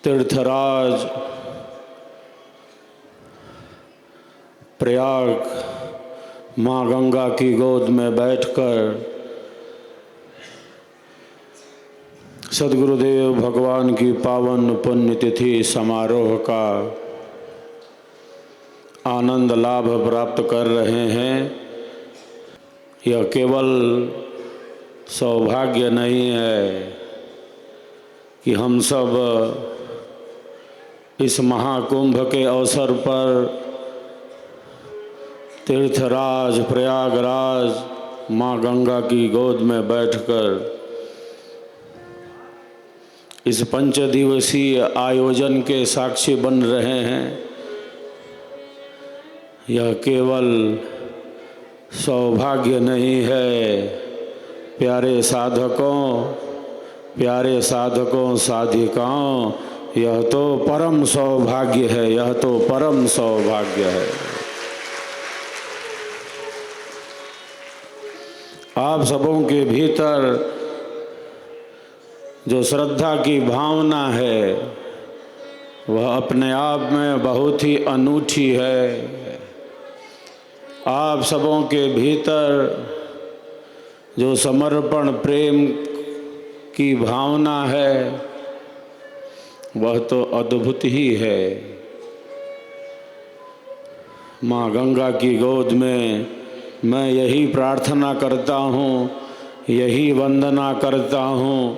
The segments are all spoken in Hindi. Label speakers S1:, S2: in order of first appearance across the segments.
S1: तीर्थराज प्रयाग माँ गंगा की गोद में बैठकर सद्गुरुदेव भगवान की पावन पुण्यतिथि समारोह का आनंद लाभ प्राप्त कर रहे हैं। यह केवल सौभाग्य नहीं है कि हम सब इस महाकुंभ के अवसर पर तीर्थराज प्रयागराज माँ गंगा की गोद में बैठकर इस पंचदिवसीय आयोजन के साक्षी बन रहे हैं। यह केवल सौभाग्य नहीं है, प्यारे साधकों साधिकाओं, यह तो परम सौभाग्य है, यह तो परम सौभाग्य है। आप सबों के भीतर जो श्रद्धा की भावना है वह अपने आप में बहुत ही अनूठी है। आप सबों के भीतर जो समर्पण प्रेम की भावना है वह तो अद्भुत ही है। माँ गंगा की गोद में मैं यही प्रार्थना करता हूँ, यही वंदना करता हूँ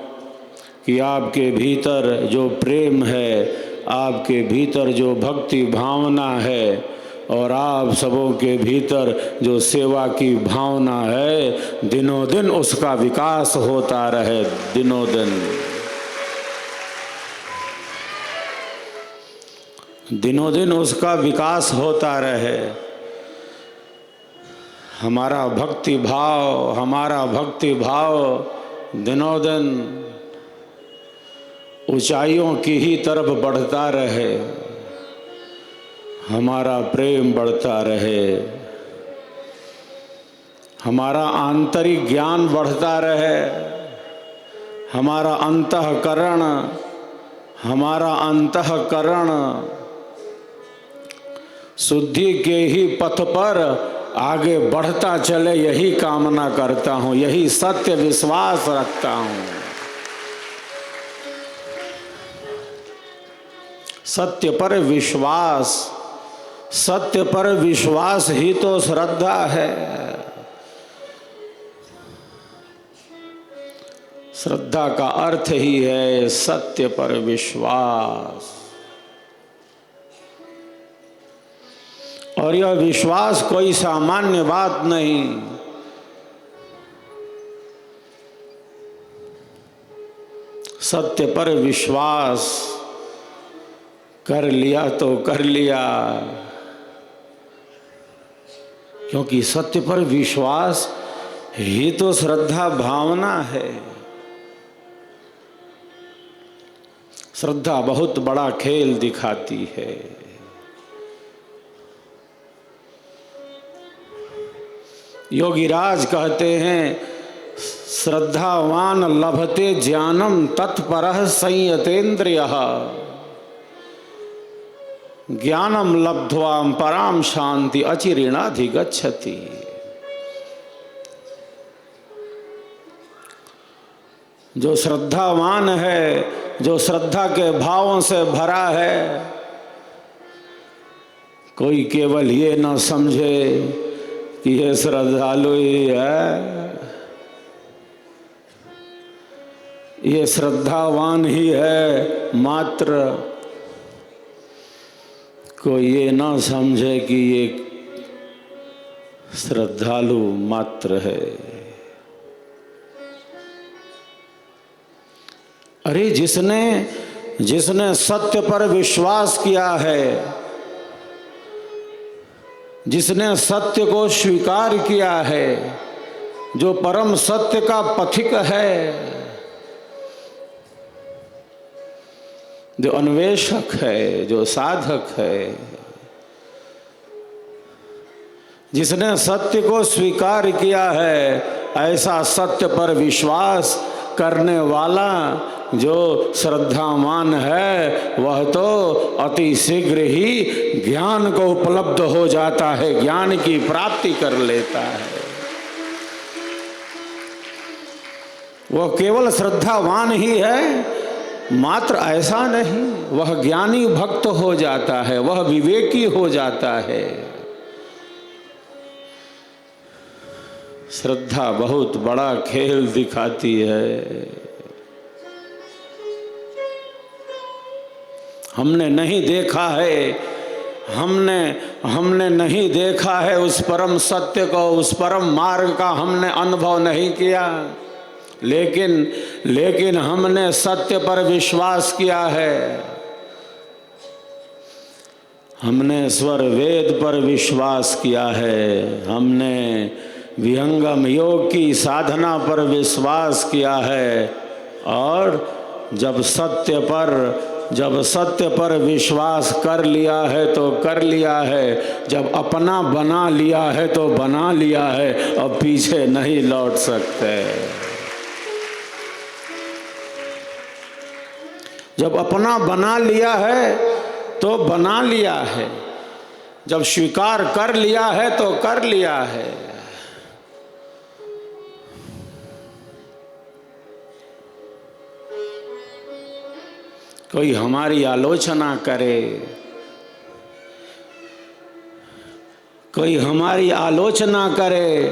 S1: कि आपके भीतर जो प्रेम है, आपके भीतर जो भक्ति भावना है और आप सबों के भीतर जो सेवा की भावना है, दिनों दिन उसका विकास होता रहे। दिनों दिन उसका विकास होता रहे। हमारा भक्ति भाव दिनों दिन ऊंचाइयों की ही तरफ बढ़ता रहे। हमारा प्रेम बढ़ता रहे, हमारा आंतरिक ज्ञान बढ़ता रहे, हमारा अंतःकरण शुद्धि के ही पथ पर आगे बढ़ता चले, यही कामना करता हूँ, यही सत्य विश्वास रखता हूँ। सत्य पर विश्वास ही तो श्रद्धा है। श्रद्धा का अर्थ ही है सत्य पर विश्वास। और यह विश्वास कोई सामान्य बात नहीं। सत्य पर विश्वास कर लिया तो कर लिया, क्योंकि सत्य पर विश्वास ही तो श्रद्धा भावना है। श्रद्धा बहुत बड़ा खेल दिखाती है। योगीराज कहते हैं, श्रद्धावान लभते ज्ञानम तत्परः संयतेन्द्रियः, ज्ञानम लब्ध्वा पराम शांति अचिरेणाधिगच्छति। जो श्रद्धावान है, जो श्रद्धा के भावों से भरा है, कोई केवल ये न समझे कि ये श्रद्धालु ही है, ये श्रद्धावान ही है मात्र, कोई ये ना समझे कि ये श्रद्धालु मात्र है। अरे जिसने सत्य पर विश्वास किया है, जिसने सत्य को स्वीकार किया है, जो परम सत्य का पथिक है, जो अन्वेषक है, जो साधक है, जिसने सत्य को स्वीकार किया है, ऐसा सत्य पर विश्वास करने वाला जो श्रद्धावान है वह तो अति शीघ्र ही ज्ञान को उपलब्ध हो जाता है, ज्ञान की प्राप्ति कर लेता है। वह केवल श्रद्धावान ही है, मात्र ऐसा नहीं, वह ज्ञानी भक्त हो जाता है, वह विवेकी हो जाता है। श्रद्धा बहुत बड़ा खेल दिखाती है। हमने नहीं देखा है, हमने नहीं देखा है उस परम सत्य को, उस परम मार्ग का हमने अनुभव नहीं किया, लेकिन हमने सत्य पर विश्वास किया है, हमने स्वर वेद पर विश्वास किया है, हमने विहंगम योग की साधना पर विश्वास किया है। और जब सत्य पर विश्वास कर लिया है तो कर लिया है, जब अपना बना लिया है तो बना लिया है, अब पीछे नहीं लौट सकते। जब अपना बना लिया है तो बना लिया है, जब स्वीकार कर लिया है तो कर लिया है। कोई हमारी आलोचना करे, कोई हमारी आलोचना करे,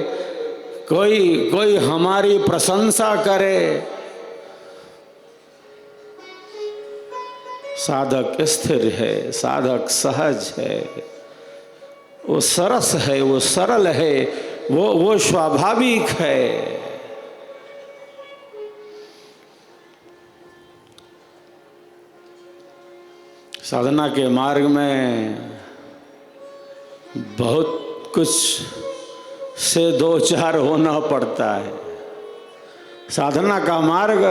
S1: कोई हमारी प्रशंसा करे, साधक स्थिर है, साधक सहज है, वो सरस है, वो सरल है, वो स्वाभाविक है। साधना के मार्ग में बहुत कुछ से दो चार होना पड़ता है। साधना का मार्ग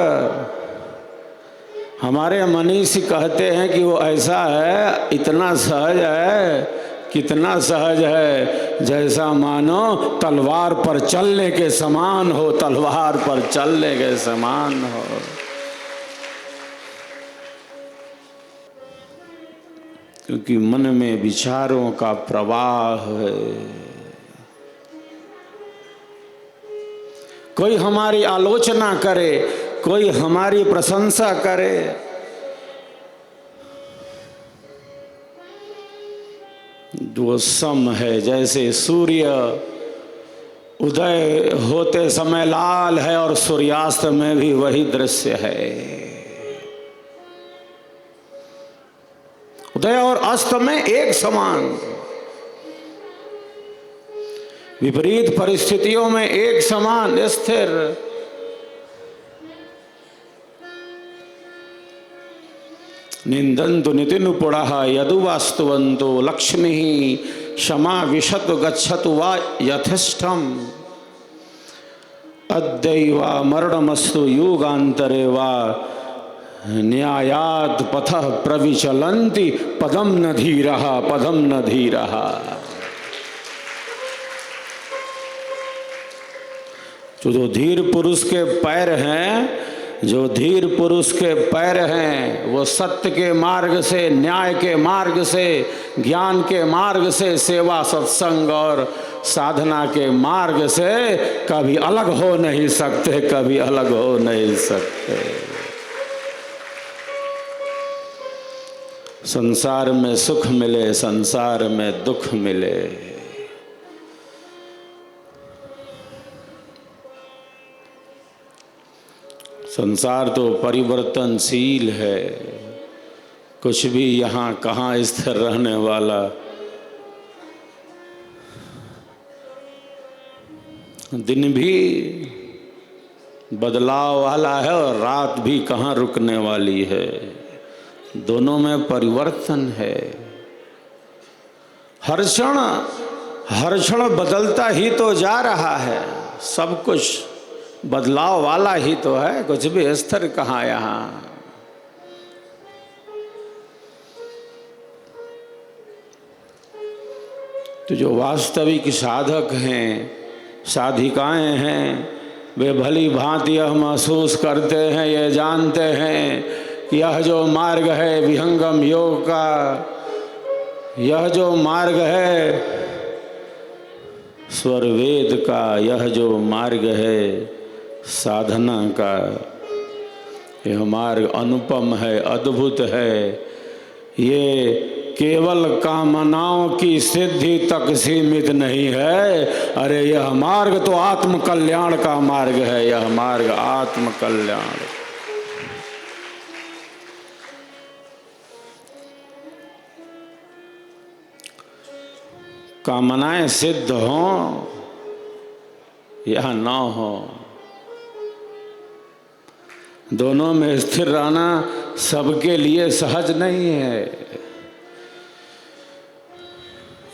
S1: हमारे मनीषी कहते हैं कि वो ऐसा है, इतना सहज है, कितना सहज है, जैसा मानो तलवार पर चलने के समान हो, तलवार पर चलने के समान हो। क्योंकि मन में विचारों का प्रवाह है। कोई हमारी आलोचना करे, कोई हमारी प्रशंसा करे, वो सम है। जैसे सूर्य उदय होते समय लाल है और सूर्यास्त में भी वही दृश्य है। उदय और अस्त में एक समान, विपरीत परिस्थितियों में एक समान स्थिर। निंदन्तु नितिनुपुड़ः यदु वास्तुवन्तो लक्ष्मी क्षमा विशतु गच्छतु वा यथेष्टम् अद्यैवा मरणमस्तु युगान्तरे वा न्यायात् पथः प्रविचलन्ति पदम न धीरः, पदम न धीरः। तो जो धीर पुरुष के पैर हैं, जो धीर पुरुष के पैर हैं, वो सत्य के मार्ग से, न्याय के मार्ग से, ज्ञान के मार्ग से, सेवा सत्संग और साधना के मार्ग से कभी अलग हो नहीं सकते, कभी अलग हो नहीं सकते। संसार में सुख मिले, संसार में दुख मिले, संसार तो परिवर्तनशील है, कुछ भी यहाँ कहाँ स्थिर रहने वाला। दिन भी बदलाव वाला है और रात भी कहाँ रुकने वाली है, दोनों में परिवर्तन है। हर क्षण बदलता ही तो जा रहा है, सब कुछ बदलाव वाला ही तो है, कुछ भी स्थिर कहाँ यहाँ। तो जो वास्तविक साधक हैं, साधिकाएं हैं, वे भली भांति यह महसूस करते हैं, ये जानते हैं कि यह जो मार्ग है विहंगम योग का, यह जो मार्ग है स्वर वेद का, यह जो मार्ग है साधना का, यह मार्ग अनुपम है, अद्भुत है। ये केवल कामनाओं की सिद्धि तक सीमित नहीं है। अरे यह मार्ग तो आत्म कल्याण का मार्ग है, यह मार्ग आत्म कल्याण। कामनाएं सिद्ध हों या न हो, दोनों में स्थिर रहना सबके लिए सहज नहीं है,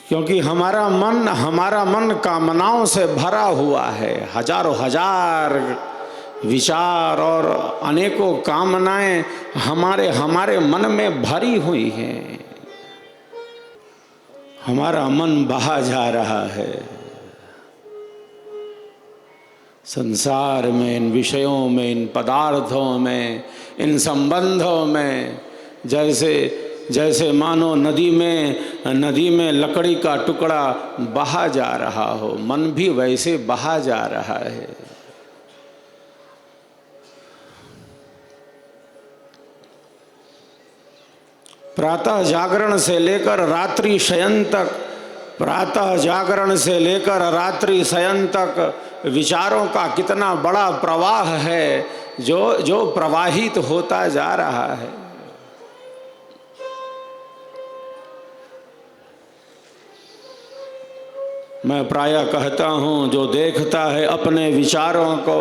S1: क्योंकि हमारा मन कामनाओं से भरा हुआ है। हजारों हजार विचार और अनेकों कामनाएं हमारे मन में भरी हुई हैं। हमारा मन बहा जा रहा है संसार में, इन विषयों में, इन पदार्थों में, इन संबंधों में। जैसे मानो नदी में लकड़ी का टुकड़ा बहा जा रहा हो, मन भी वैसे बहा जा रहा है। प्रातः जागरण से लेकर रात्रि शयन तक, प्रातः जागरण से लेकर रात्रि शयन तक विचारों का कितना बड़ा प्रवाह है जो प्रवाहित होता जा रहा है। मैं प्रायः कहता हूँ, जो देखता है अपने विचारों को,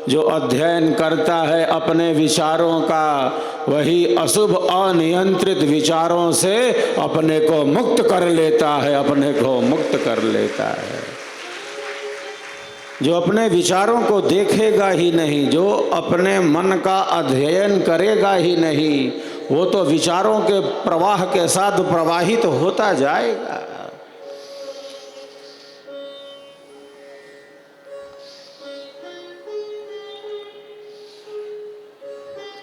S1: जो अध्ययन करता है अपने विचारों का, वही अशुभ अनियंत्रित विचारों से अपने को मुक्त कर लेता है, अपने को मुक्त कर लेता है। जो अपने विचारों को देखेगा ही नहीं, जो अपने मन का अध्ययन करेगा ही नहीं, वो तो विचारों के प्रवाह के साथ प्रवाहित होता जाएगा।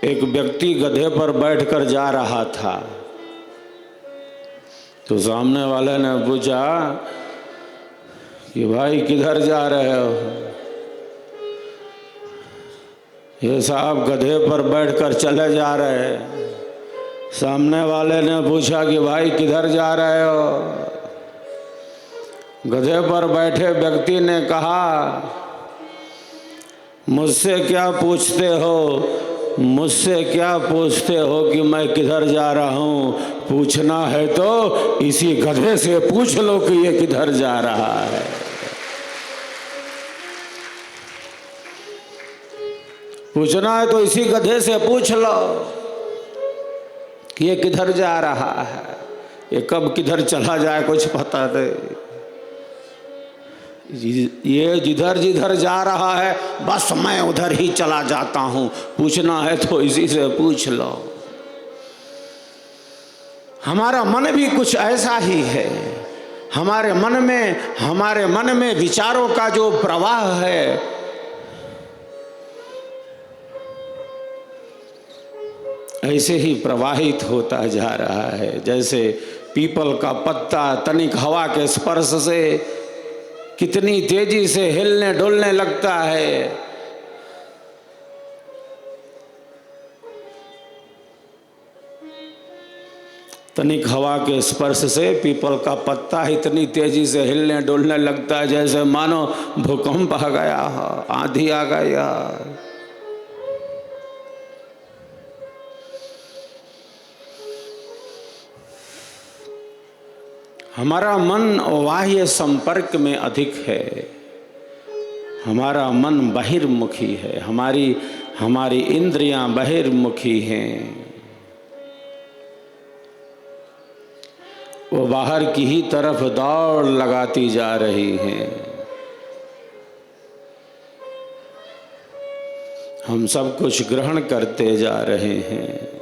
S1: एक व्यक्ति गधे पर बैठकर जा रहा था, तो सामने वाले ने पूछा कि भाई किधर जा रहे हो? ये साहब गधे पर बैठकर चले जा रहे हैं। सामने वाले ने पूछा कि भाई किधर जा रहे हो? गधे पर बैठे व्यक्ति ने कहा, मुझसे क्या पूछते हो, मुझसे क्या पूछते हो कि मैं किधर जा रहा हूँ? पूछना है तो इसी गधे से पूछ लो कि ये किधर जा रहा है। पूछना है तो इसी गधे से पूछ लो कि ये किधर जा रहा है। ये कब किधर चला जाए कुछ पता नहीं। ये जिधर जिधर जा रहा है बस मैं उधर ही चला जाता हूँ। पूछना है तो इसी से पूछ लो। हमारा मन भी कुछ ऐसा ही है। हमारे मन में विचारों का जो प्रवाह है, ऐसे ही प्रवाहित होता जा रहा है। जैसे पीपल का पत्ता तनिक हवा के स्पर्श से कितनी तेजी से हिलने डुलने लगता है। तनिक हवा के स्पर्श से पीपल का पत्ता इतनी तेजी से हिलने डुलने लगता है जैसे मानो भूकंप आ गया, आंधी आ गया। हमारा मन बाह्य संपर्क में अधिक है, हमारा मन बहिर्मुखी है, हमारी इंद्रियां बहिर्मुखी हैं। वो बाहर की ही तरफ दौड़ लगाती जा रही हैं। हम सब कुछ ग्रहण करते जा रहे हैं।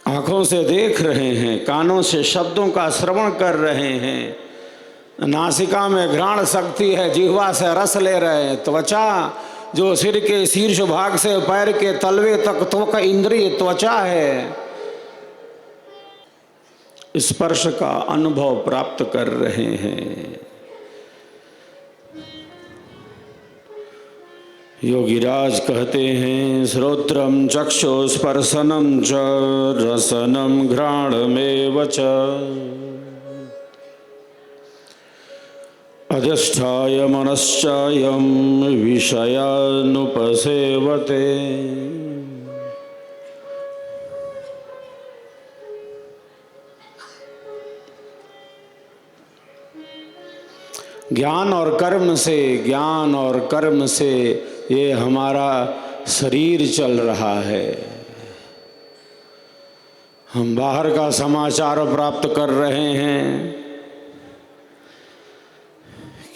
S1: आँखों से देख रहे हैं, कानों से शब्दों का श्रवण कर रहे हैं, नासिका में घ्राण शक्ति है, जिह्वा से रस ले रहे हैं। त्वचा जो सिर के शीर्ष भाग से पैर के तलवे तक त्वक इंद्रिय त्वचा है, स्पर्श का अनुभव प्राप्त कर रहे हैं। योगीराज कहते हैं श्रोत्रम चक्षुस्पर्शनम च रसनम घ्राणमेव च अधिष्ठाय मनश्चायं विषयानुपसेवते। ज्ञान और कर्म से ये हमारा शरीर चल रहा है। हम बाहर का समाचार प्राप्त कर रहे हैं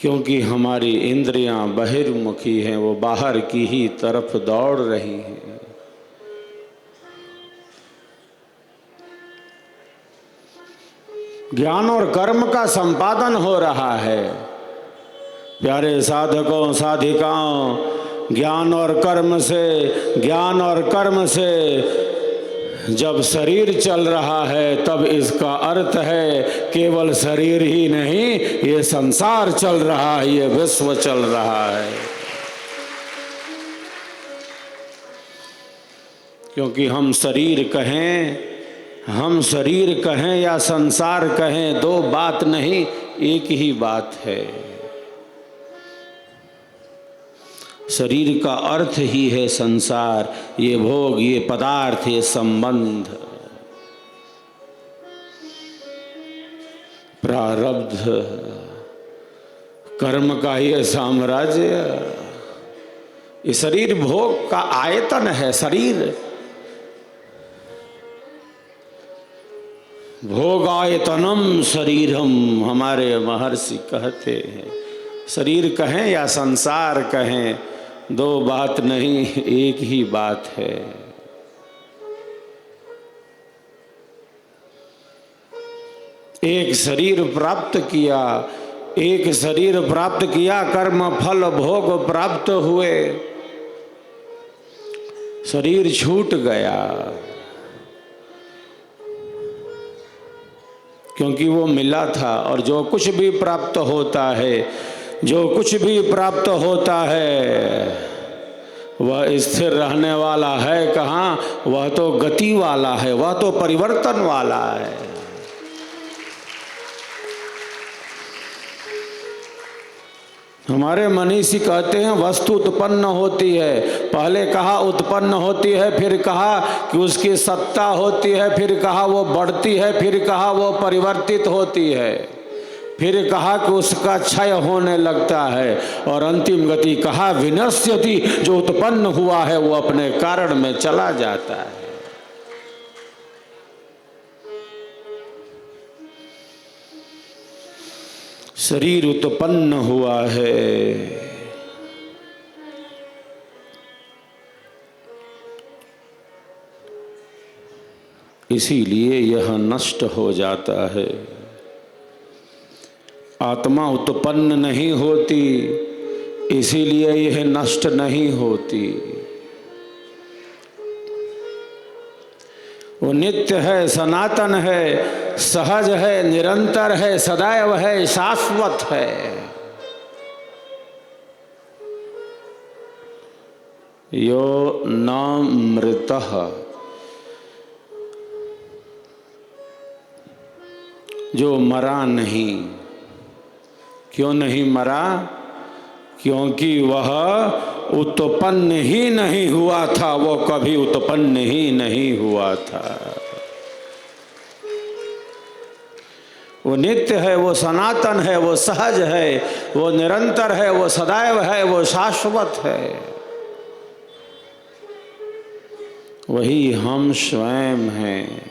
S1: क्योंकि हमारी इंद्रियां बहिर्मुखी हैं, वो बाहर की ही तरफ दौड़ रही हैं। ज्ञान और कर्म का संपादन हो रहा है। प्यारे साधकों साधिकाओं, ज्ञान और कर्म से जब शरीर चल रहा है तब इसका अर्थ है केवल शरीर ही नहीं, ये संसार चल रहा है, ये विश्व चल रहा है। क्योंकि हम शरीर कहें या संसार कहें, दो बात नहीं, एक ही बात है। शरीर का अर्थ ही है संसार, ये भोग, ये पदार्थ, ये संबंध, प्रारब्ध, कर्म का ये साम्राज्य। ये शरीर भोग का आयतन है। शरीर भोगायतनम शरीरम, हमारे महर्षि कहते हैं। शरीर कहें या संसार कहें, दो बात नहीं, एक ही बात है। एक शरीर प्राप्त किया, कर्म फल भोग प्राप्त हुए, शरीर छूट गया क्योंकि वो मिला था। और जो कुछ भी प्राप्त होता है वह स्थिर रहने वाला है कहाँ? वह तो गति वाला है, वह तो परिवर्तन वाला है। हमारे मनीषी कहते हैं वस्तु उत्पन्न होती है। पहले कहा उत्पन्न होती है, फिर कहा कि उसकी सत्ता होती है, फिर कहा वो बढ़ती है, फिर कहा वो परिवर्तित होती है, फिर कहा कि उसका क्षय होने लगता है, और अंतिम गति कहा विनश्यति, जो उत्पन्न हुआ है वो अपने कारण में चला जाता है। शरीर उत्पन्न हुआ है, इसीलिए यह नष्ट हो जाता है। आत्मा उत्पन्न नहीं होती, इसीलिए यह नष्ट नहीं होती। वो नित्य है, सनातन है, सहज है, निरंतर है, सदैव है, शाश्वत है। यो न मृतः, जो मरा नहीं। क्यों नहीं मरा? क्योंकि वह उत्पन्न ही नहीं हुआ था, वो कभी उत्पन्न ही नहीं हुआ था। वो नित्य है, वो सनातन है, वो सहज है, वो निरंतर है, वो सदैव है, वो शाश्वत है। वही हम स्वयं हैं।